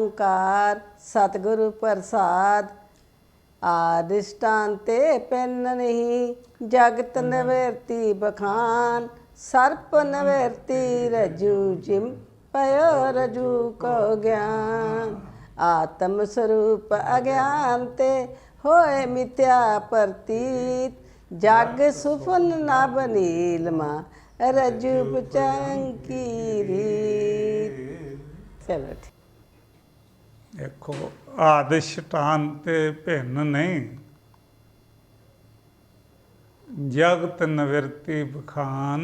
ओंकार सतगुरु प्रसाद। आदिष्टान ते पिन नहीं जगत निवृत्ति बखान। सर्प निवृत्ति रजू जिम पयो रजू को ज्ञान। आत्म स्वरूप अज्ञान ते होए मिथ्या प्रतीत। जग सुफन नभ नीलमा रजू चंकी रीत। चलो ठीक। देखो आदिष्टान ते भिन्न नहीं जगत निवृत्ति बखान।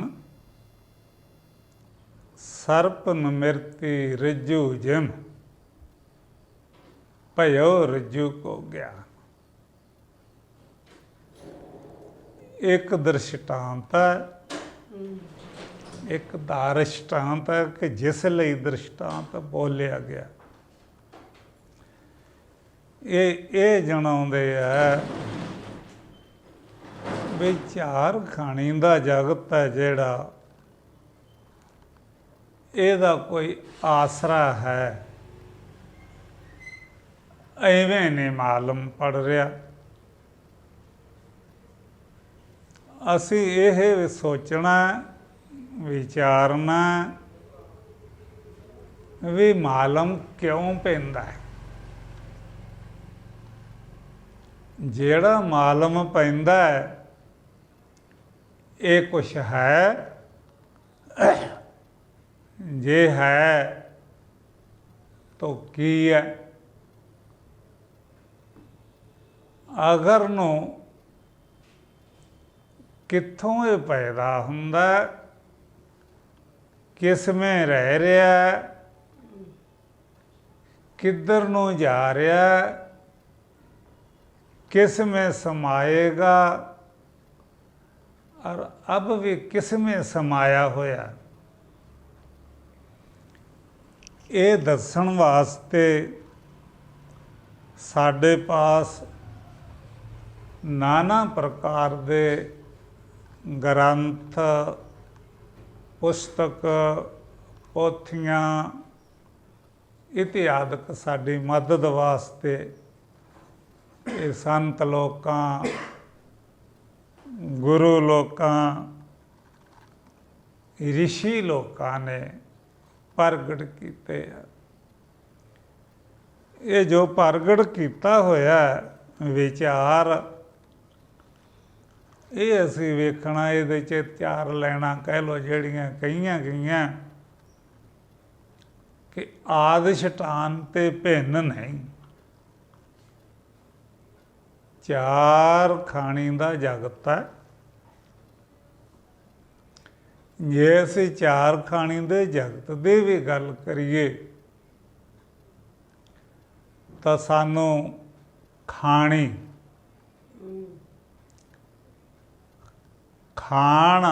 सर्प निवृत्ति रज्जू जिम भयो रज्जू को ज्ञान। एक दृष्टांत है, एक दारिष्टांत है कि जिस लिए दृष्टांत बोलिया गया। ये जणाउंदे है भी चार खानी दा जगत है जिहड़ा ਇਹਦਾ कोई आसरा है ਐਵੇਂ नहीं मालूम पड़ रहा। ਅਸੀਂ ਇਹ ਸੋਚਣਾ ਵਿਚਾਰਨਾ ਵੀ ਮਾਲਮ ਕਿਉਂ ਪੈਂਦਾ ਹੈ। ਜਿਹੜਾ ਮਾਲਮ ਪੈਂਦਾ ਹੈ ਇਹ ਕੁਛ ਹੈ। जे है तो की है। अगर नो कित्थों ये पैदा हुंदा, किस में रह रहा, किधर नो जा रहा, किस में समाएगा और अब भी किस में समाया होया। ਇਹ ਦੱਸਣ ਵਾਸਤੇ ਸਾਡੇ ਪਾਸ ਨਾਨਾ ਪ੍ਰਕਾਰ ਦੇ ਗ੍ਰੰਥ ਪੁਸਤਕ ਪੋਥੀਆਂ ਇਤਿਆਦਿਕ ਸਾਡੀ ਮਦਦ ਵਾਸਤੇ ਇਹ ਸੰਤ ਲੋਕਾਂ ਗੁਰੂ ਲੋਕਾਂ ਰਿਸ਼ੀ ਲੋਕਾਂ ਨੇ प्रगट किते। ये जो प्रगट किया होया विचार ये असी वेखना। ये चार लैना कह लो जड़ियाँ कहियां गईयां कि आदिष्टान ते भिन्न नहीं। चार खानी दा जगत है। जे असी चार खानी दे जगत दे भी गल करिए तो सानू खानी खान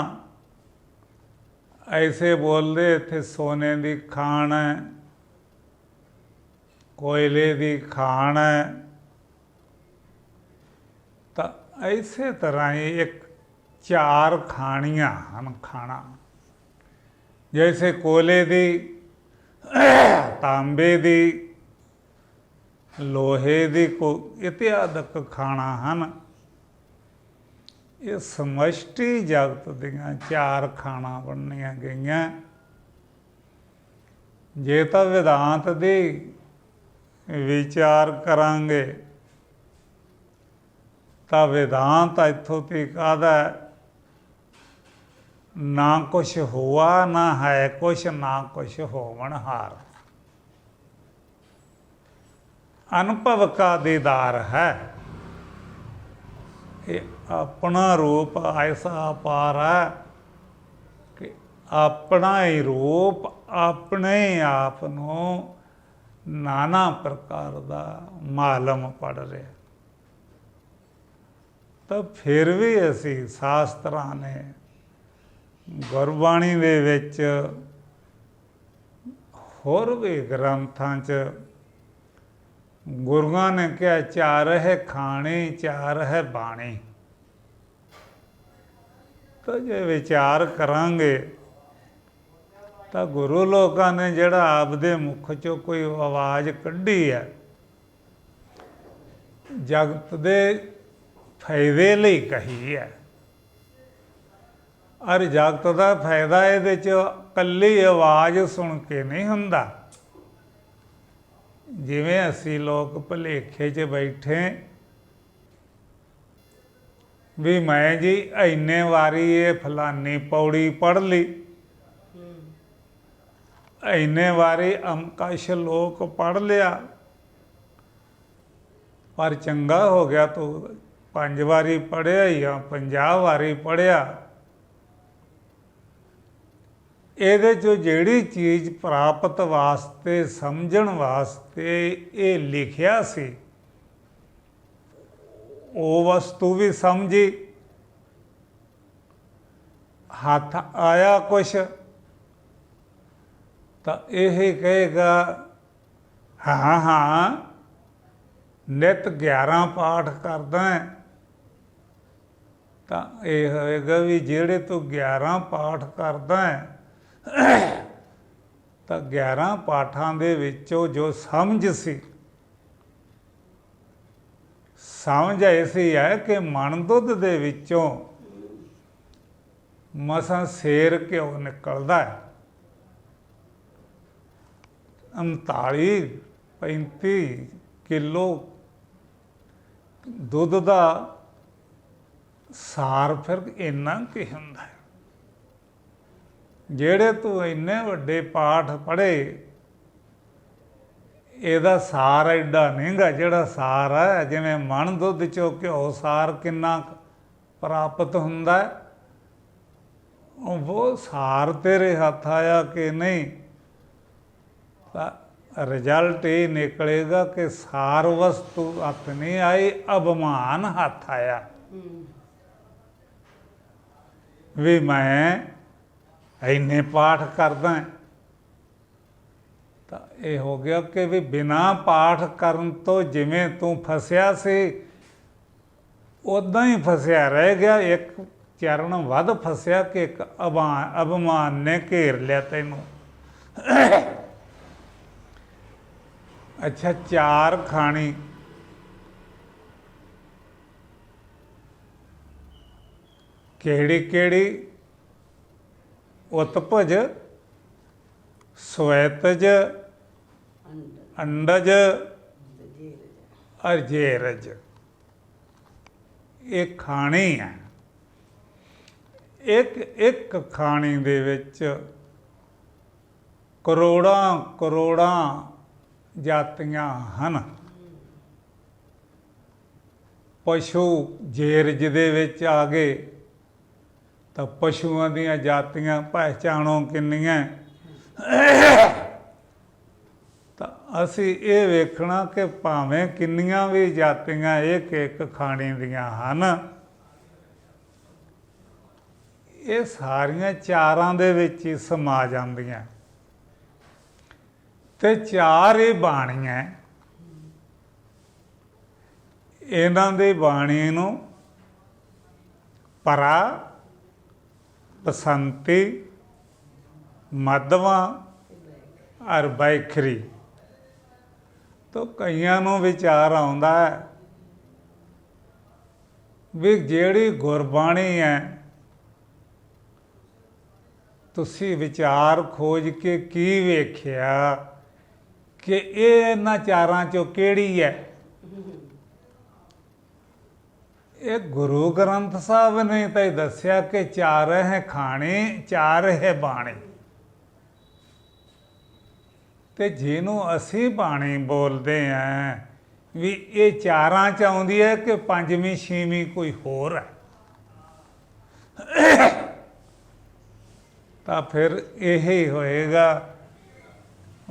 ऐसे बोलते इत्थे सोने की खान है, कोयले की खान है। तो इसे तरह ही एक चार खानियां हैं खाना। जैसे कोयले दी तांबे दी लोहे दी को इत्यादि खाना हैं। ये समष्टि जगत दियां चार खाना बननिया गईयां। जे तो वेदांत दी विचार करांगे तो वेदांत इत्थों तक आदा ना कुछ हुआ ना है कुछ ना कुछ होवनहार। अनुभव का दीदार है। ये अपना रूप ऐसा अपार है कि अपना ही रूप अपने आप नू नाना प्रकार का मालम पड़ रहा। तो फिर भी असी शास्त्रां ने गुरबाणी दे विच होर भी ग्रंथां च गुरुआं ने कहा चार है खाने चार है बाणी। तो जे विचार करांगे ਤਾਂ ਗੁਰੂ ਲੋਕਾਂ ਨੇ ਜਿਹੜਾ ਆਪਦੇ ਮੁਖ ਚੋਂ ਕੋਈ ਆਵਾਜ਼ ਕੱਢੀ ਹੈ, ਜਗਤ ਦੇ ਫਾਇਦੇ ਲਈ ਕਹੀ ਹੈ। ਔਰ ਜਗਤ ਦਾ ਫਾਇਦਾ ਇਹਦੇ 'ਚ ਇਕੱਲੀ ਆਵਾਜ਼ ਸੁਣ ਕੇ ਨਹੀਂ ਹੁੰਦਾ। ਜਿਵੇਂ ਅਸੀਂ ਲੋਕ ਭੁਲੇਖੇ 'ਚ ਬੈਠੇ ਵੀ ਮੈਂ ਜੀ ਇੰਨੇ ਵਾਰੀ ਇਹ ਫਲਾਨੀ ਪੌੜੀ ਪੜ੍ਹ ਲਈ, ਇੰਨੇ ਵਾਰੀ ਅਮਕਾ ਸ਼ਲੋਕ ਪੜ੍ਹ ਲਿਆ, ਪਰ ਚੰਗਾ ਹੋ ਗਿਆ ਤੂੰ 5 ਵਾਰੀ ਪੜ੍ਹਿਆ ਜਾਂ 50 ਵਾਰੀ ਪੜ੍ਹਿਆ। ਇਹਦੇ 'ਚੋਂ ਜਿਹੜੀ ਚੀਜ਼ ਪ੍ਰਾਪਤ ਵਾਸਤੇ, ਸਮਝਣ ਵਾਸਤੇ ਇਹ ਲਿਖਿਆ ਸੀ, ਉਹ ਵਸਤੂ ਵੀ ਸਮਝੀ, ਹੱਥ ਆਇਆ ਕੁਛ ਤਾਂ ਇਹ ਕਹੇਗਾ ਹਾਂ ਹਾਂ ਨਿਤ 11 ਪਾਠ ਕਰਦਾ ਹੈ, ਤਾਂ ਇਹ ਹੋਏਗਾ ਵੀ ਜਿਹੜੇ ਤੂੰ 11 ਪਾਠ ਕਰਦਾ ਹੈ ਤਾਂ 11 ਪਾਠਾਂ ਦੇ ਵਿੱਚੋਂ ਜੋ ਸਮਝ ਸੀ, ਸਮਝ ਐਸੀ ਹੈ ਕਿ ਮਣ ਦੁੱਧ ਦੇ ਵਿੱਚੋਂ ਮਸਾਂ ਸੇਰ ਘਿਓ ਨਿਕਲਦਾ ਹੈ। 39-35 ਕਿਲੋ ਦੁੱਧ ਦਾ ਸਾਰ ਫਿਰ ਇੰਨਾ ਕੀ ਹੁੰਦਾ ਹੈ। ਜਿਹੜੇ ਤੂੰ ਇੰਨੇ ਵੱਡੇ ਪਾਠ ਪੜ੍ਹੇ, ਇਹਦਾ ਸਾਰ ਐਡਾ ਨਹੀਂਗਾ। ਜਿਹੜਾ ਸਾਰ ਹੈ, ਜਿਵੇਂ ਮਣ ਦੁੱਧ ਚੋਂ ਘਿਓ ਸਾਰ ਕਿੰਨਾ ਪ੍ਰਾਪਤ ਹੁੰਦਾ ਹੈ, ਉਹ ਸਾਰ ਤੇਰੇ ਹੱਥ ਆਇਆ ਕਿ ਨਹੀਂ, ਤਾਂ ਰਿਜ਼ਲਟ ਇਹ ਨਿਕਲੇਗਾ ਕਿ ਸਾਰ ਵਸਤੂ ਹੱਥ ਨਹੀਂ ਆਈ, ਅਭਿਮਾਨ ਹੱਥ ਆਇਆ ਵੀ ਮੈਂ ਇੰਨੇ ਪਾਠ ਕਰਦਾ। ਤਾਂ ਇਹ ਹੋ ਗਿਆ ਕਿ ਵੀ ਬਿਨਾਂ ਪਾਠ ਕਰਨ ਤੋਂ ਜਿਵੇਂ ਤੂੰ ਫਸਿਆ ਸੀ ਉੱਦਾਂ ਹੀ ਫਸਿਆ ਰਹਿ ਗਿਆ। ਇੱਕ ਚਰਨ ਵੱਧ ਫਸਿਆ ਕਿ ਇੱਕ ਅਭਿਮਾਨ ਨੇ ਘੇਰ ਲਿਆ ਤੈਨੂੰ। ਅੱਛਾ, 4 ਖਾਣੀ ਕਿਹੜੀ ਕਿਹੜੀ? ਉਤਪਜ, ਸਵੈਤਜ, ਅੰਡਜ, ਅਰਜੇਰਜ। ਇਹ ਖਾਣੀ ਹੈ। ਇੱਕ ਖਾਣੀ ਦੇ ਵਿੱਚ ਕਰੋੜਾਂ ਜਾਤੀਆਂ ਹਨ। ਪਸ਼ੂ ਜੇਰਜ ਦੇ ਵਿੱਚ ਆ ਗਏ ਤਾਂ ਪਸ਼ੂਆਂ ਦੀਆਂ ਜਾਤੀਆਂ ਪਹਿਚਾਣੋ ਕਿੰਨੀਆਂ। ਤਾਂ ਅਸੀਂ ਇਹ ਵੇਖਣਾ ਕਿ ਭਾਵੇਂ ਕਿੰਨੀਆਂ ਵੀ ਜਾਤੀਆਂ ਇੱਕ ਖਾਣੀ ਦੀਆਂ ਹਨ, ਇਹ ਸਾਰੀਆਂ 4 ਦੇ ਵਿੱਚ ਹੀ ਸਮਾ ਜਾਂਦੀਆਂ। ਤੇ 4 ਹੀ ਬਾਣੀਆਂ। ਇਹਨਾਂ ਦੀ ਬਾਣੀ ਨੂੰ ਪਰਾ, ਬਸੰਤੀ, ਮੱਧਵਾਂ ਔਰ ਬੈਖਰੀ। ਤਾਂ ਕਈਆਂ ਨੂੰ ਵਿਚਾਰ ਆਉਂਦਾ ਹੈ ਵੀ ਜਿਹੜੀ ਗੁਰਬਾਣੀ ਹੈ, ਤੁਸੀਂ ਵਿਚਾਰ ਖੋਜ ਕੇ ਕੀ ਵੇਖਿਆ ਕਿ ਇਹ ਇਹਨਾਂ 4 ਚੋਂ ਕਿਹੜੀ ਹੈ? ਇਹ ਗੁਰੂ ਗ੍ਰੰਥ ਸਾਹਿਬ ਨੇ ਤਾਂ ਦੱਸਿਆ ਕਿ 4 ਹੈ ਖਾਣੀ, 4 ਹੈ ਬਾਣੀ। ਤੇ ਜਿਹਨੂੰ ਅਸੀਂ ਬਾਣੀ ਬੋਲਦੇ ਹਾਂ ਵੀ ਇਹ 4 ਚ ਆਉਂਦੀ ਹੈ ਕਿ 5ਵੀਂ 6ਵੀਂ ਕੋਈ ਹੋਰ ਹੈ, ਤਾਂ ਫਿਰ ਇਹ ਹੋਏਗਾ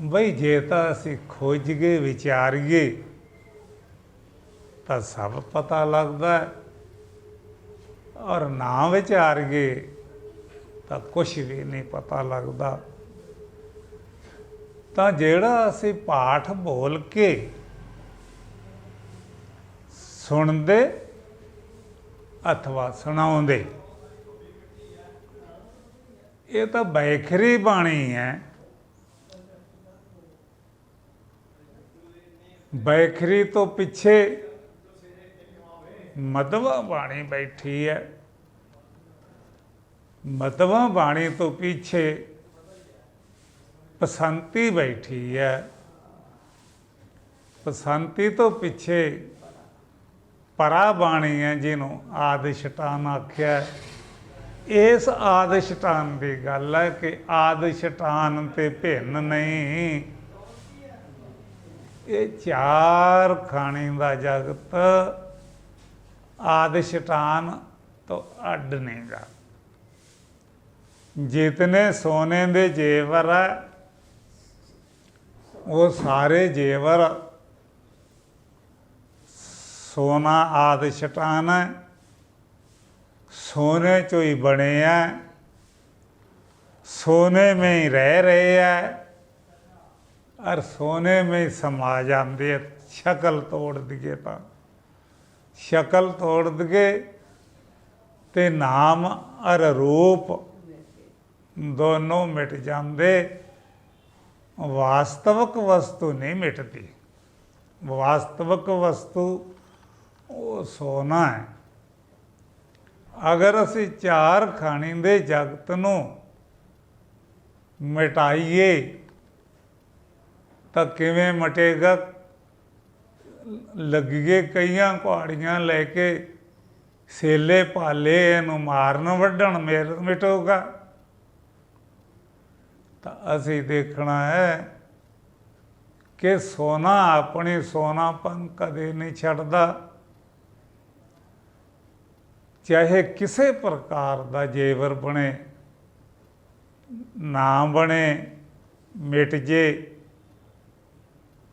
ਬਈ ਜੇ ਤਾਂ ਅਸੀਂ ਖੋਜੀਏ, ਵਿਚਾਰੀਏ ਤਾਂ ਸਭ ਪਤਾ ਲੱਗਦਾ ਹੈ, ਔਰ ਨਾ ਵਿਚਾਰੀਏ ਤਾਂ ਕੁਛ ਵੀ ਨਹੀਂ ਪਤਾ ਲੱਗਦਾ। ਤਾਂ ਜਿਹੜਾ ਅਸੀਂ ਪਾਠ ਬੋਲ ਕੇ ਸੁਣਦੇ ਅਥਵਾ ਸੁਣਾਉਂਦੇ, ਇਹ ਤਾਂ ਬੈਖਰੀ ਬਾਣੀ ਹੈ। ਬੈਖਰੀ ਤੋਂ ਪਿੱਛੇ ਮਧਵਾ ਬਾਣੀ ਬੈਠੀ ਹੈ। ਮਧਵਾ ਬਾਣੀ ਤੋਂ ਪਿੱਛੇ ਪਸੰਤੀ ਬੈਠੀ ਹੈ। ਪਸੰਤੀ ਤੋਂ ਪਿੱਛੇ ਪਰਾ ਬਾਣੀ ਹੈ, ਜਿਹਨੂੰ ਆਦਿਸ਼ਟਾਨ ਆਖਿਆ। ਇਸ ਆਦਿਸ਼ਟਾਨ ਦੀ ਗੱਲ ਹੈ ਕਿ ਆਦਿਸ਼ਟਾਨ ਤੇ ਭਿੰਨ ਨਹੀਂ। ਇਹ ਚਾਰ ਖਾਣੀ ਦਾ ਜਗਤ ਆਦਿਸ਼ਟਾਨ ਤੋਂ ਅੱਡ ਨਹੀਂ ਗਾ। ਜਿਤਨੇ ਸੋਨੇ ਦੇ ਜੇਵਰ ਹੈ ਉਹ ਸਾਰੇ ਜੇਵਰ ਸੋਨਾ आदिष्टान है, सोने चो ही बने हैं, सोने में ही रह रहे हैं और सोने में ही समा जाते हैं। शक्ल तोड़ दिए तो शक्ल तोड़ दिए ते नाम और रूप दोनों मिट जाते, वास्तविक वस्तु नहीं मिटती। वास्तविक वस्तु ਉਹ ਸੋਨਾ ਹੈ। ਅਗਰ ਅਸੀਂ ਚਾਰ ਖਾਣੀ ਦੇ ਜਗਤ ਨੂੰ ਮਿਟਾਈਏ ਤਾਂ ਕਿਵੇਂ ਮਟੇਗਾ? ਲੱਗੀਏ ਕਈਆਂ ਕੁਹਾੜੀਆਂ ਲੈ ਕੇ ਸੇਲੇ ਭਾਲੇ ਇਹਨੂੰ ਮਾਰਨ ਵੱਢਣ ਮਿਟੂਗਾ? ਤਾਂ ਅਸੀਂ ਦੇਖਣਾ ਹੈ ਕਿ ਸੋਨਾ ਆਪਣੀ ਸੋਨਾਪਨ ਕਦੇ ਨਹੀਂ ਛੱਡਦਾ। ਚਾਹੇ ਕਿਸੇ ਪ੍ਰਕਾਰ ਦਾ ਜੇਵਰ ਬਣੇ, ਨਾ ਬਣੇ, ਮਿਟ ਜੇ।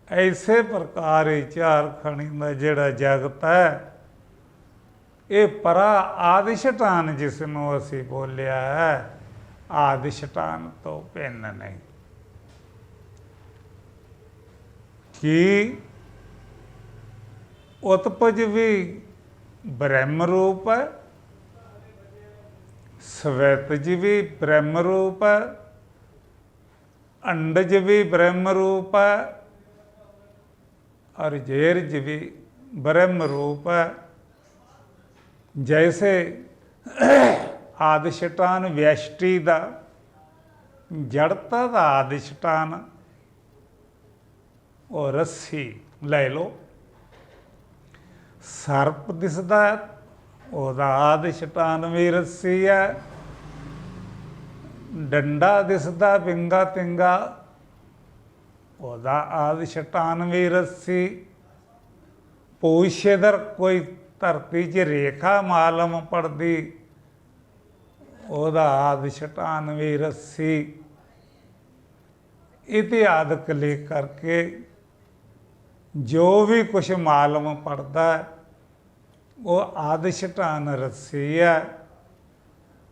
ਐਸੇ ਪ੍ਰਕਾਰ ਹੀ ਚਾਰ ਖਾਣੀ ਦਾ ਜਿਹੜਾ ਜਗਤ ਹੈ, ਇਹ ਪਰਾ ਆਦਿਸ਼ਟਾਨ ਜਿਸ ਨੂੰ ਅਸੀਂ ਬੋਲਿਆ ਹੈ, ਆਦਿਸ਼ਟਾਨ ਤੋਂ ਭਿੰਨ ਨਹੀਂ। ਕਿ ਉਤਪਜ ਵੀ ਬ੍ਰਹਮ ਰੂਪ ਹੈ, ਸਵੈਤਜ ਵੀ ਬ੍ਰਹਮ ਰੂਪ ਹੈ, ਅੰਡਜ ਵੀ ਬ੍ਰਹਮ ਰੂਪ ਹੈ और जेरज भी ब्रह्म रूप है। जैसे आदिष्टान व्यष्टि का, जड़ता का आदिष्टान और रस्सी ले लो। सर्प दिसदा ओहदा आदिष्टान भी रस्सी है। डंडा दिसदा पिंगा तिंगा ओहदा आदिष्टान भी रस्सी। पूछेदर कोई धरती च रेखा मालम पड़ती ओहदा आदिष्टान भी रस्सी। इत्यादि लेकर के जो भी कुछ मालम पड़ता है वो आदिष्टान रस्सी है।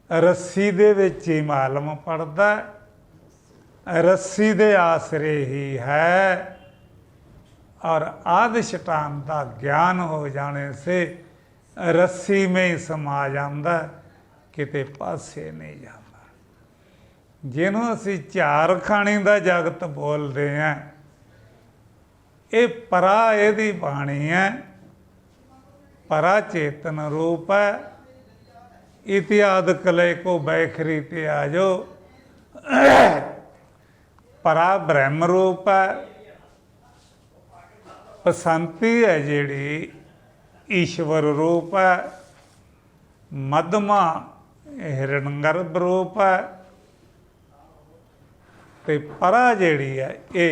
रस्सी दे विच ही मालम पड़ता है, रस्सी दे आसरे ही है। और आदिष्टान का ज्ञान हो जाने से रस्सी में ही समा जाता, किते पासे नहीं जाता। जिन्हों असी चार खाणी का जगत बोलते हैं, ये परा यदी बाणी है, परा चेतन रूप है। इत्यादि कले को बैखरी ते आ जाओ। परा ब्रह्म रूप है। पसंती है जिहड़ी ईश्वर रूप है। मधमा हिरण्यगर्भ रूप है। ते परा जिहड़ी है ये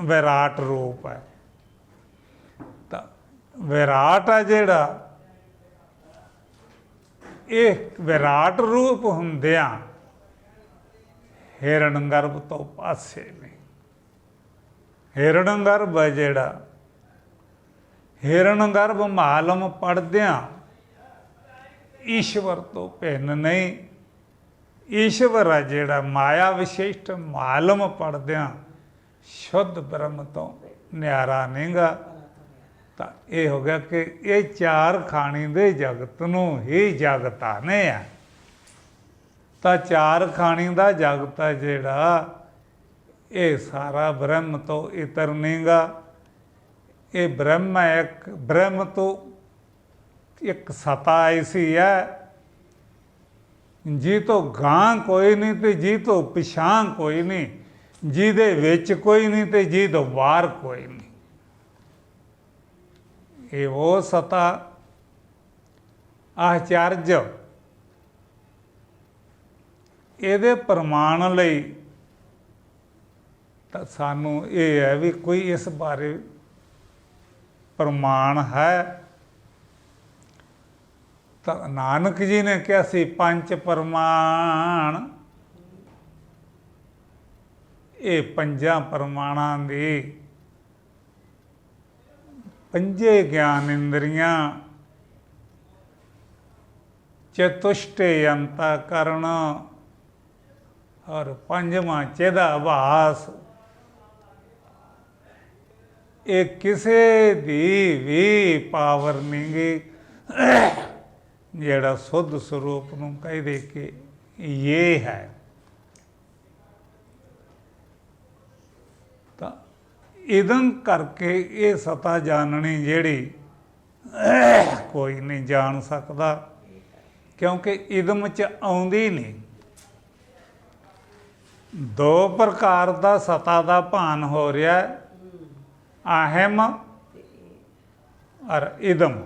विराट रूप है। तो विराट है जिहड़ा, ये विराट रूप हुंदियां हिरण्यगर्भ तो पासे नहीं। हिरण्यगर्भ है जिहड़ा, हिरण्यगर्भ मालम पढ़द्या ईश्वर तो भिन्न नहीं। ईश्वर है जिहड़ा माया विशिष्ट मालम पढ़द्या शुद्ध ब्रह्म तो न्यारा नहींगा। तो ये हो गया कि ये चार खाणी दे जगत नूं ही जगत आने आ। ਤਾਂ ਚਾਰ ਖਾਣੀ ਦਾ ਜਗਤ ਹੈ ਜਿਹੜਾ, ਇਹ ਸਾਰਾ ਬ੍ਰਹਮ ਤੋਂ ਇਤਰ ਨਹੀਂਗਾ। ਇਹ ਬ੍ਰਹਮ ਹੈ ਇੱਕ, ਬ੍ਰਹਮ ਤੋਂ ਇੱਕ ਸਤਾ ਐਸੀ ਹੈ ਜੀ ਤੋਂ ਗਾਂ ਕੋਈ ਨਹੀਂ ਤੇ ਜੀ ਤੋਂ ਪਿਛਾਂ ਕੋਈ ਨਹੀਂ, ਜਿਹਦੇ ਵਿੱਚ ਕੋਈ ਨਹੀਂ ਤੇ ਜੀ ਤੋਂ ਬਾਹਰ ਕੋਈ ਨਹੀਂ। ਇਹ ਉਹ ਸਤਾ ਆਚਰਜ। ਇਹਦੇ ਪ੍ਰਮਾਣ ਲਈ ਤਾਂ ਸਾਨੂੰ ਇਹ ਹੈ ਵੀ ਕੋਈ ਇਸ ਬਾਰੇ ਪ੍ਰਮਾਣ ਹੈ। ਤਾਂ ਨਾਨਕ ਜੀ ਨੇ ਕਿਹਾ ਸੀ ਪੰਜ ਪ੍ਰਮਾਣ। ਇਹ ਪੰਜਾਂ ਪ੍ਰਮਾਣਾਂ ਦੀ ਪੰਜੇ ਗਿਆਨ ਇੰਦਰੀਆਂ, ਚਤੁਸ਼ਟੇ ਅੰਤःਕਰਣ ਔਰ ਪੰਜਵਾਂ ਚਿਦਾਭਾਸ, ਇਹ ਕਿਸੇ ਦੀ ਵੀ ਪਾਵਰ ਨਹੀਂ ਗੀ ਜਿਹੜਾ ਸੁੱਧ ਸਰੂਪ ਨੂੰ ਕਹਿ ਦੇ ਕਿ ਇਹ ਹੈ। ਤਾਂ ਇਦਨ ਕਰਕੇ ਇਹ ਸਤਾ ਜਾਣਨੀ ਜਿਹੜੀ ਕੋਈ ਨਹੀਂ ਜਾਣ ਸਕਦਾ, ਕਿਉਂਕਿ ਇਦਮ ਚ ਆਉਂਦੀ ਨਹੀਂ। ਦੋ ਪ੍ਰਕਾਰ ਦਾ ਸਤਾ ਦਾ ਭਾਨ ਹੋ ਰਿਹਾ, ਅਹਮ ਔਰ ਇਦਮ।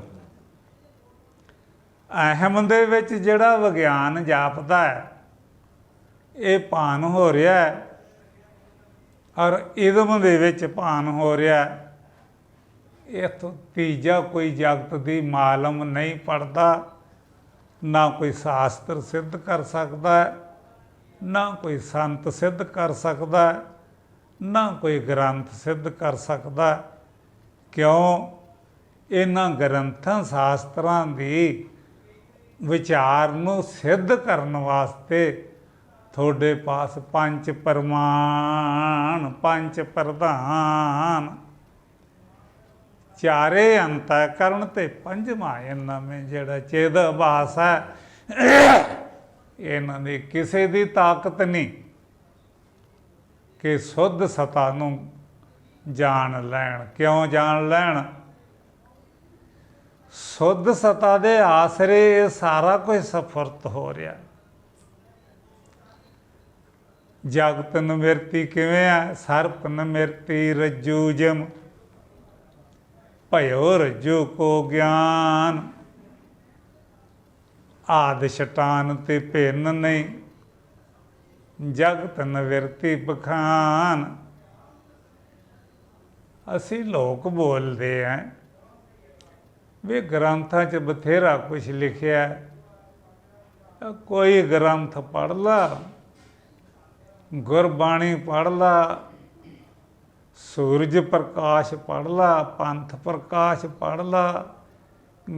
ਅਹਮ ਦੇ ਵਿੱਚ ਜਿਹੜਾ ਵਿਗਿਆਨ ਜਾਪਦਾ ਹੈ ਇਹ ਭਾਨ ਹੋ ਰਿਹਾ ਹੈ, ਔਰ ਇਦਮ ਦੇ ਵਿੱਚ ਭਾਨ ਹੋ ਰਿਹਾ। ਇੱਥੋਂ ਤੀਜਾ ਕੋਈ ਜਗਤ ਦੀ ਮਾਲਮ ਨਹੀਂ ਪੜਦਾ, ਨਾ ਕੋਈ ਸ਼ਾਸਤਰ ਸਿੱਧ ਕਰ ਸਕਦਾ, ਨਾ ਕੋਈ ਸੰਤ ਸਿੱਧ ਕਰ ਸਕਦਾ, ਨਾ ਕੋਈ ਗ੍ਰੰਥ ਸਿੱਧ ਕਰ ਸਕਦਾ। ਕਿਉਂ? ਇਹਨਾਂ ਗ੍ਰੰਥਾਂ ਸ਼ਾਸਤਰਾਂ ਦੀ ਵਿਚਾਰ ਨੂੰ ਸਿੱਧ ਕਰਨ ਵਾਸਤੇ ਤੁਹਾਡੇ ਪਾਸ ਪੰਜ ਪ੍ਰਮਾਣ, ਪੰਜ ਪ੍ਰਧਾਨ, ਚਾਰੇ ਅੰਤःਕਰਣ ਤੇ ਪੰਜਵਾਂ ਇਹਨਾਂ ਵਿੱਚ ਜਿਹੜਾ ਚਿਦਾਭਾਸ ਹੈ, ਇਹਨਾਂ ਦੀ ਕਿਸੇ ਦੀ ਤਾਕਤ ਨਹੀਂ ਕਿ ਸੁੱਧ ਸਤਾ ਨੂੰ ਜਾਣ ਲੈਣ। ਕਿਉਂ ਜਾਣ ਲੈਣ? ਸੁੱਧ ਸਤਾ ਦੇ ਆਸਰੇ ਇਹ ਸਾਰਾ ਕੁਝ ਸਫੁਰਤ ਹੋ ਰਿਹਾ। ਜਗਤ ਨਿਮਰਤੀ ਕਿਵੇਂ ਆ? ਸਰਪ ਨਿਮਰਤੀ ਰੱਜੂ ਜਿਮ, ਭਇਓ ਰੱਜੂ ਕੋ ਗਿਆਨ। ਆਦਿ ਸ਼ਟਾਨ ਤੇ ਭਿੰਨ ਨਹੀਂ, ਜਗਤ ਨਿਵਰਤੀ ਬਖਾਨ। ਅਸੀਂ ਲੋਕ ਬੋਲਦੇ ਆਂ ਵੀ ਗ੍ਰੰਥਾਂ 'ਚ ਬਥੇਰਾ ਕੁਛ ਲਿਖਿਆ। ਕੋਈ ਗ੍ਰੰਥ ਪੜ੍ਹ ਲਾ, ਗੁਰਬਾਣੀ ਪੜ੍ਹ ਲਾ, ਸੂਰਜ ਪ੍ਰਕਾਸ਼ ਪੜ੍ਹ ਲਾ, ਪੰਥ ਪ੍ਰਕਾਸ਼ ਪੜ੍ਹ ਲਾ,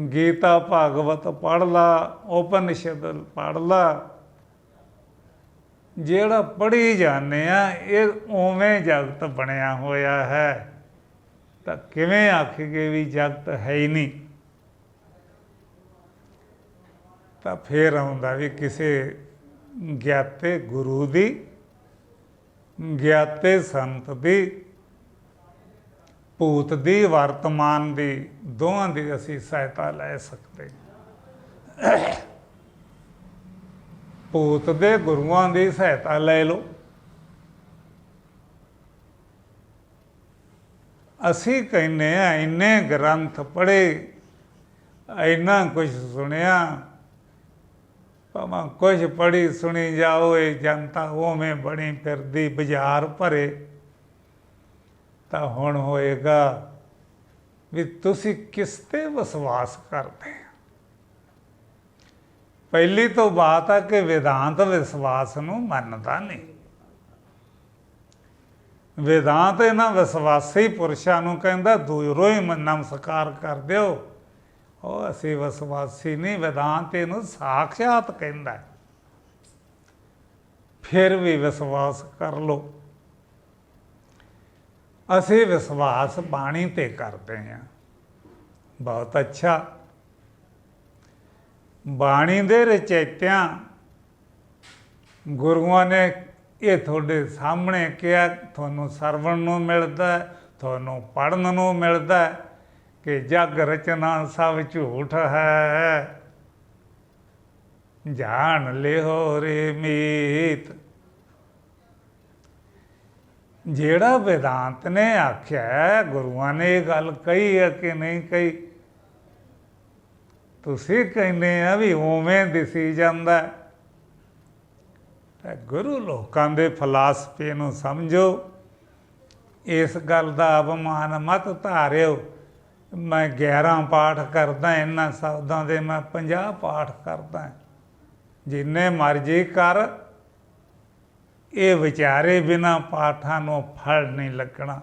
ਗੀਤਾ ਭਾਗਵਤ ਪੜ੍ਹ ਲਾ, ਉਪਨਿਸ਼ਦ ਪੜ੍ਹ ਲਾ। ਜਿਹੜਾ ਪੜ੍ਹੀ ਜਾਂਦੇ ਆ ਇਹ ਉਵੇਂ ਜਗਤ ਬਣਿਆ ਹੋਇਆ ਹੈ, ਤਾਂ ਕਿਵੇਂ ਆਖੀਏ ਵੀ ਜਗਤ ਹੈ ਹੀ ਨਹੀਂ? ਤਾਂ ਫੇਰ ਆਉਂਦਾ ਵੀ ਕਿਸੇ ਗਿਆਤੇ ਗੁਰੂ ਦੀ, ਗਿਆਤੇ ਸੰਤ ਦੀ, ਭੂਤ ਦੀ, ਵਰਤਮਾਨ ਦੀ, ਦੋਵਾਂ ਦੀ ਅਸੀਂ ਸਹਾਇਤਾ ਲੈ ਸਕਦੇ। ਭੂਤ ਦੇ ਗੁਰੂਆਂ ਦੀ ਸਹਾਇਤਾ ਲੈ ਲਓ। ਅਸੀਂ ਕਹਿੰਦੇ ਆ ਇੰਨੇ ਗ੍ਰੰਥ ਪੜ੍ਹੇ, ਇੰਨਾ ਕੁਛ ਸੁਣਿਆ, ਭਾਵੇਂ ਕੁਛ ਪੜ੍ਹੀ ਸੁਣੀ ਜਾਓ, ਇਹ ਜਨਤਾ ਉਵੇਂ ਬਣੀ ਫਿਰਦੀ, ਬਾਜ਼ਾਰ ਭਰੇ। ਤਾਂ ਹੁਣ ਹੋਏਗਾ ਵੀ ਤੁਸੀਂ ਕਿਸ 'ਤੇ ਵਿਸ਼ਵਾਸ ਕਰਦੇ ਆ। ਪਹਿਲੀ ਤੋਂ ਬਾਤ ਆ ਕਿ ਵੇਦਾਂਤ ਵਿਸ਼ਵਾਸ ਨੂੰ ਮੰਨਦਾ ਨਹੀਂ। ਵੇਦਾਂਤ ਇਹਨਾਂ ਵਿਸ਼ਵਾਸੀ ਪੁਰਸ਼ਾਂ ਨੂੰ ਕਹਿੰਦਾ ਦੂਰੋਂ ਹੀ ਨਮਸਕਾਰ ਕਰ ਦਿਓ। ਉਹ ਅਸੀਂ ਵਿਸ਼ਵਾਸੀ ਨਹੀਂ, ਵੇਦਾਂਤ ਇਹਨੂੰ ਸਾਖਸ਼ਾਤ ਕਹਿੰਦਾ। ਫਿਰ ਵੀ ਵਿਸ਼ਵਾਸ ਕਰ ਲਓ। ਅਸੀਂ ਵਿਸ਼ਵਾਸ ਬਾਣੀ 'ਤੇ ਕਰਦੇ ਹਾਂ। ਬਹੁਤ ਅੱਛਾ। ਬਾਣੀ ਦੇ ਰਚੈਤਿਆਂ ਗੁਰੂਆਂ ਨੇ ਇਹ ਤੁਹਾਡੇ ਸਾਹਮਣੇ ਕਿਹਾ, ਤੁਹਾਨੂੰ ਸਰਵਣ ਨੂੰ ਮਿਲਦਾ, ਤੁਹਾਨੂੰ ਪੜ੍ਹਨ ਨੂੰ ਮਿਲਦਾ ਕਿ ਜਗ ਰਚਨਾ ਸਭ ਝੂਠ ਹੈ, ਜਾਣ ਲਿਓ ਰੇ ਮੀਤ। ਜਿਹੜਾ ਵੇਦਾਂਤ ਨੇ ਆਖਿਆ, ਗੁਰੂਆਂ ਨੇ ਇਹ ਗੱਲ ਕਹੀ ਹੈ ਕਿ ਨਹੀਂ ਕਹੀ? ਤੁਸੀਂ ਕਹਿੰਦੇ ਆ ਵੀ ਉਵੇਂ ਦਿਸੀ ਜਾਂਦਾ। ਗੁਰੂ ਲੋਕਾਂ ਦੇ ਫਲਸਫੇ ਨੂੰ ਸਮਝੋ, ਇਸ ਗੱਲ ਦਾ ਅਪਮਾਨ ਮਤ ਧਾਰਿਓ। ਮੈਂ 11 ਪਾਠ ਕਰਦਾ, ਇਹਨਾਂ ਸ਼ਬਦਾਂ ਦੇ ਮੈਂ 50 ਪਾਠ ਕਰਦਾ, ਜਿੰਨੇ ਮਰਜ਼ੀ ਕਰ। ਇਹ ਵਿਚਾਰੇ ਬਿਨਾਂ ਪਾਠਾਂ ਨੂੰ ਫਲ ਨਹੀਂ ਲੱਗਣਾ।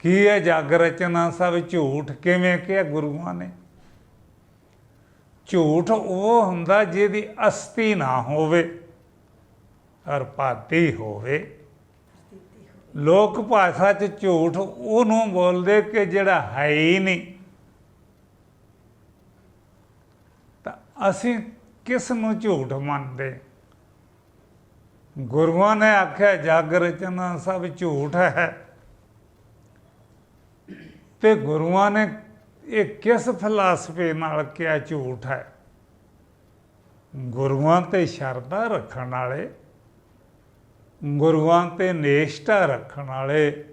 ਕੀ ਹੈ ਜਗ ਰਚਨਾ ਸਭ ਝੂਠ? ਕਿਵੇਂ ਕਿਹਾ ਗੁਰੂਆਂ ਨੇ? ਝੂਠ ਉਹ ਹੁੰਦਾ ਜਿਹਦੀ ਅਸਤੀ ਨਾ ਹੋਵੇ ਔਰ ਭਾਤੀ ਹੋਵੇ। ਲੋਕ ਭਾਸ਼ਾ 'ਚ ਝੂਠ ਉਹਨੂੰ ਬੋਲਦੇ ਕਿ ਜਿਹੜਾ ਹੈ ਹੀ ਨਹੀਂ। ਤਾਂ ਅਸੀਂ ਕਿਸ ਨੂੰ ਝੂਠ ਮੰਨਦੇ? ਗੁਰੂਆਂ ਨੇ ਆਖਿਆ ਜਗ ਰਚਨਾ ਸਭ ਝੂਠ ਹੈ, ਤੇ ਗੁਰੂਆਂ ਨੇ ਇਹ ਕਿਸ ਫਲਸਫੇ ਨਾਲ ਕਿਹਾ ਝੂਠ ਹੈ? ਗੁਰੂਆਂ ਤੇ ਸ਼ਰਧਾ ਰੱਖਣ ਵਾਲੇ, ਗੁਰੂਆਂ ਤੇ ਨਿਸ਼ਠਾ ਰੱਖਣ ਵਾਲੇ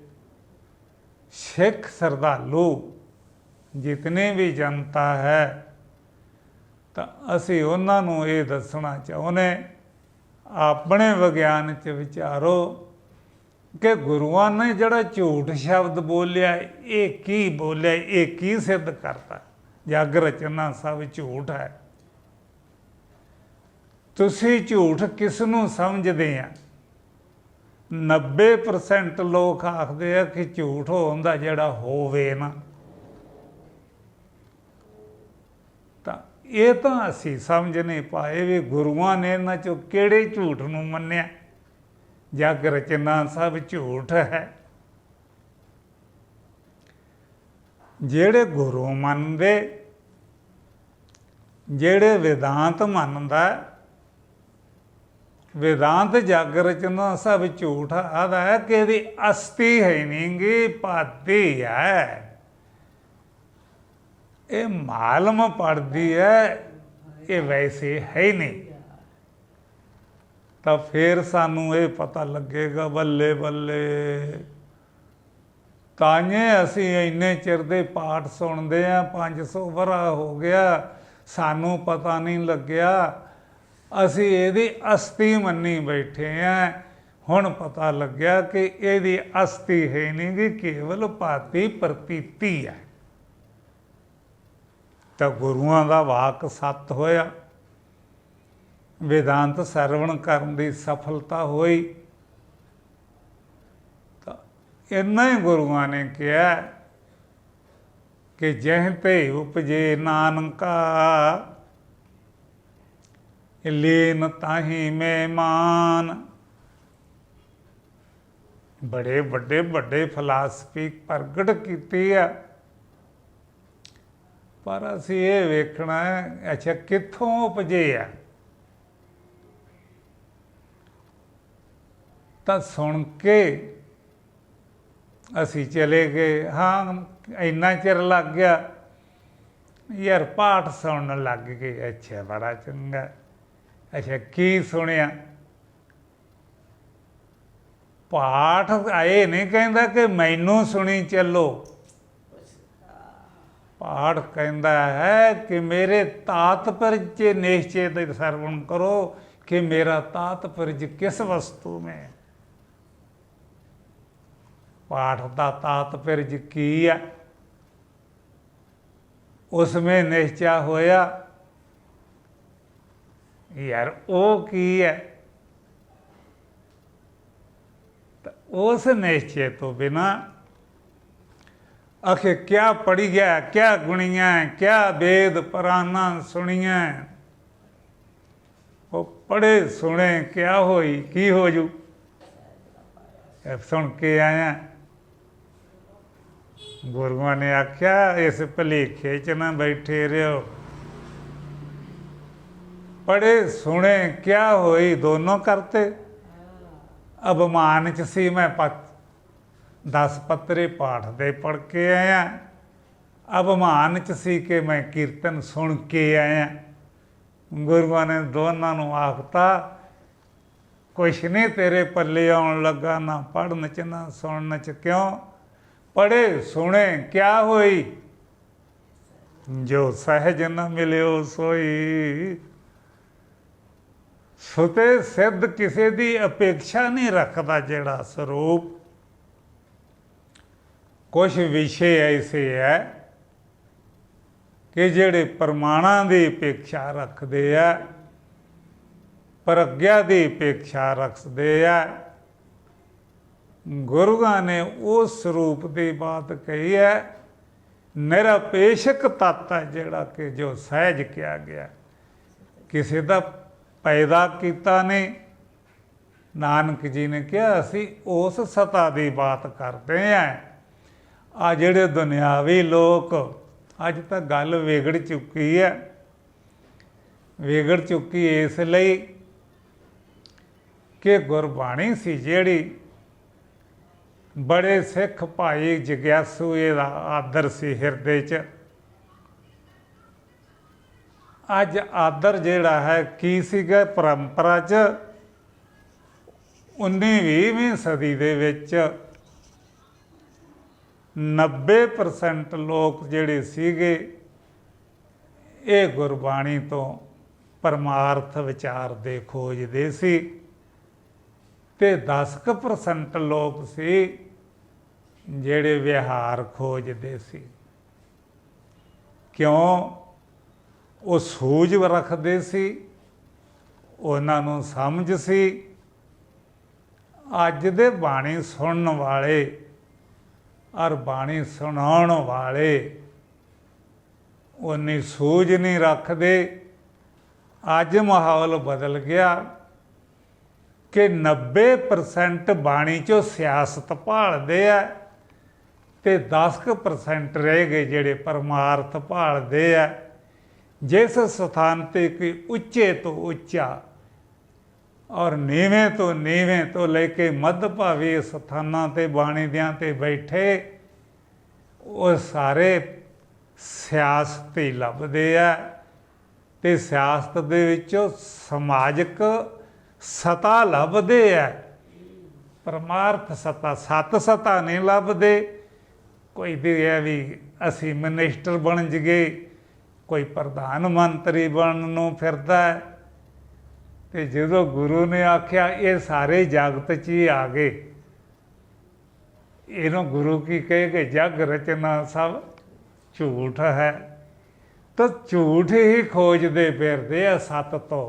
ਸਿੱਖ ਸ਼ਰਧਾਲੂ ਜਿਤਨੇ ਵੀ ਜਨਤਾ ਹੈ, ਤਾਂ ਅਸੀਂ ਉਹਨਾਂ ਨੂੰ ਇਹ ਦੱਸਣਾ ਚਾਹੁੰਦੇ, ਆਪਣੇ ਵਿਗਿਆਨ 'ਚ ਵਿਚਾਰੋ ਕਿ ਗੁਰੂਆਂ ਨੇ ਜਿਹੜਾ ਝੂਠ ਸ਼ਬਦ ਬੋਲਿਆ, ਇਹ ਕੀ ਬੋਲਿਆ, ਇਹ ਕੀ ਸਿੱਧ ਕਰਤਾ? ਜਗ ਰਚਨਾ ਸਭ ਝੂਠ ਹੈ। ਤੁਸੀਂ ਝੂਠ ਕਿਸ ਨੂੰ ਸਮਝਦੇ ਆ? 90% ਲੋਕ ਆਖਦੇ ਆ ਕਿ ਝੂਠ ਹੁੰਦਾ ਜਿਹੜਾ ਹੋਵੇ ਨਾ। ਤਾਂ ਇਹ ਤਾਂ ਅਸੀਂ ਸਮਝ ਨਹੀਂ ਪਾਏ ਵੀ ਗੁਰੂਆਂ ਨੇ ਇਹਨਾਂ 'ਚੋਂ ਕਿਹੜੇ ਝੂਠ ਨੂੰ ਮੰਨਿਆ। ਜਗ ਰਚਨਾ ਸਭ ਝੂਠ ਹੈ। ਜਿਹੜੇ ਗੁਰੂ ਮੰਨਦੇ, ਜਿਹੜੇ ਵੇਦਾਂਤ ਮੰਨਦਾ, ਵੇਦਾਂਤ ਜਗ ਰਚਨਾ ਸਭ ਝੂਠ ਆਦਾ ਹੈ ਕਿ ਇਹਦੀ ਅਸਤੀ ਹੈ ਨਹੀਂ ਗੀ, ਭਾਤੀ ਹੈ। ਇਹ ਮਾਲਮ ਪੜਦੀ ਹੈ, ਇਹ ਵੈਸੇ ਹੈ ਨਹੀਂ। ਤਾਂ ਫਿਰ ਸਾਨੂੰ ਇਹ ਪਤਾ ਲੱਗੇਗਾ, ਬੱਲੇ ਬੱਲੇ। ਤਾਂਏ ਅਸੀਂ ਇੰਨੇ ਚਿਰ ਦੇ ਪਾਠ ਸੁਣਦੇ ਹਾਂ, 500 ਵਰ੍ਹਾ ਹੋ ਗਿਆ, ਸਾਨੂੰ ਪਤਾ ਨਹੀਂ ਲੱਗਿਆ। ਅਸੀਂ ਇਹਦੀ ਅਸਤੀ ਮੰਨੀ ਬੈਠੇ ਹਾਂ। ਹੁਣ ਪਤਾ ਲੱਗਿਆ ਕਿ ਇਹਦੀ ਅਸਤੀ ਹੈ ਨਹੀਂ ਗੀ, ਕੇਵਲ ਭਾਤੀ ਪ੍ਰਤੀਤੀ ਹੈ। ਤਾਂ ਗੁਰੂਆਂ ਦਾ ਵਾਕ ਸੱਤ ਹੋਇਆ, ਵੇਦਾਂਤ ਸਰਵਣ ਕਰਨ ਦੀ ਸਫਲਤਾ ਹੋਈ। ਤਾਂ ਇੰਨਾ ਹੀ ਗੁਰੂਆਂ ਨੇ ਕਿਹਾ ਕਿ ਜਹ ਤੇ ਉਪਜੇ ਨਾਨਕਾ, ਲੀਨ ਤਾਹੀ ਮਹਿਮਾਨ। ਬੜੇ ਵੱਡੇ ਵੱਡੇ ਫਲਸਫੀ ਪ੍ਰਗਟ ਕੀਤੀ ਆ, ਪਰ ਅਸੀਂ ਇਹ ਵੇਖਣਾ ਅੱਛਾ ਕਿੱਥੋਂ ਉਪਜੇ ਆ। ਤਾਂ ਸੁਣ ਕੇ ਅਸੀਂ ਚਲੇ ਗਏ। ਹਾਂ, ਇੰਨਾ ਚਿਰ ਲੱਗ ਗਿਆ ਯਾਰ, ਪਾਠ ਸੁਣਨ ਲੱਗ ਗਏ। ਅੱਛਾ, ਬੜਾ ਚੰਗਾ। ਅੱਛਾ, ਕੀ ਸੁਣਿਆ? ਪਾਠ ਇਹ ਨਹੀਂ ਕਹਿੰਦਾ ਕਿ ਮੈਨੂੰ ਸੁਣੀ ਚੱਲੋ। ਪਾਠ ਕਹਿੰਦਾ ਹੈ ਕਿ ਮੇਰੇ ਤਾਤਪਰਜ 'ਚ ਨਿਸ਼ਚੇ ਦੇ ਸਰਵਣ ਕਰੋ ਕਿ ਮੇਰਾ ਤਾਤਪਰਜ ਕਿਸ ਵਸਤੂ ਮੇਂ। पाठ का तात्पर्य की है, उसमें निश्चय होया यार वो की है। तो उस निश्चय तो बिना आखिर क्या पढ़ी गया, क्या गुणिया, क्या वेद पुराना सुनिया, वो पढ़े सुने क्या होई की हो जू। सुन के आया, गुरुआ ने आख्या इस भलेखे च ना बैठे रहो, पढ़े सुने क्या होई दोनों करते। अभिमान च सी मैं 10 पत्रे पाठ दे पढ़ के आया, अभिमान च सी कि मैं कीर्तन सुन के आया। गुरुआ ने दोनों नूं आखता कुछ नहीं तेरे पल्ले आउण लगा, ना पढ़न च ना सुनन च। क्यों? पढ़े सुने क्या होई, जो सहज न मिलियो सोई। सुते सिद्ध किसी दी अपेक्षा नहीं रखता जिहड़ा स्वरूप। कुछ विषय ऐसे है कि जिहड़े प्रमाणा की अपेक्षा रखते हैं, प्रज्ञा की अपेक्षा रखते हैं। गुरुआ ने उस रूप की बात कही है, निरपेक्षक तत्त है जिहड़ा कि जो सहज किया गया, किसी का पैदा किया नहीं। नानक जी ने कहा असी उस सत्ता की बात करते हैं। आ जिहड़े दुनियावी लोग, अज तक गल विगड़ चुकी है। विगड़ चुकी इसलिए कि गुरबाणी सी जिहड़ी, बड़े सिख भाई जग्यासू इहदा आदर सी हिरदे च। अज आदर जिहड़ा है की सीगा परंपरा च 19ਵੀਂ सदी दे विच 90% लोग जिहड़े सीगे ये गुरबाणी तो परमार्थ विचार दे खोजदे सी, ते 10% लोग सी जिहड़े विहार खोजदे सी। क्यों? वो सूझ रखते सी, उन्हां नूं समझ सी। अज दे बाणी सुनन वाले और बाणी सुनाउण वाले उन्नी सूझ नहीं रखते। अज माहौल बदल गया कि 90% बाणी चो सियासत भालदे आ, ते 10% रह गए जिहड़े परमार्थ भालदे आ। जिस स्थान ते कोई उच्चे तो उच्चा और नीवें तो नीवें तो लेके मध्यभावी स्थानां ते बाणी दियां ते बैठे, वो सारे सियासत ही लभदे आ। ते सियासत दे विचों समाजिक सत्ता लभदे आ, परमार्थ सत्ता, सत सत्ता नहीं लभदे। कोई भी है भी असी मिनिस्टर बन जगे, कोई प्रधान मंत्री बनन नूं फिरदा है। ते जदों गुरु ने आख्या ये सारे जगत च ही आ गए, इन्हों गुरु की कहे कि जग रचना सब झूठ है, तो झूठ ही खोजते फिरदे आ सत तो।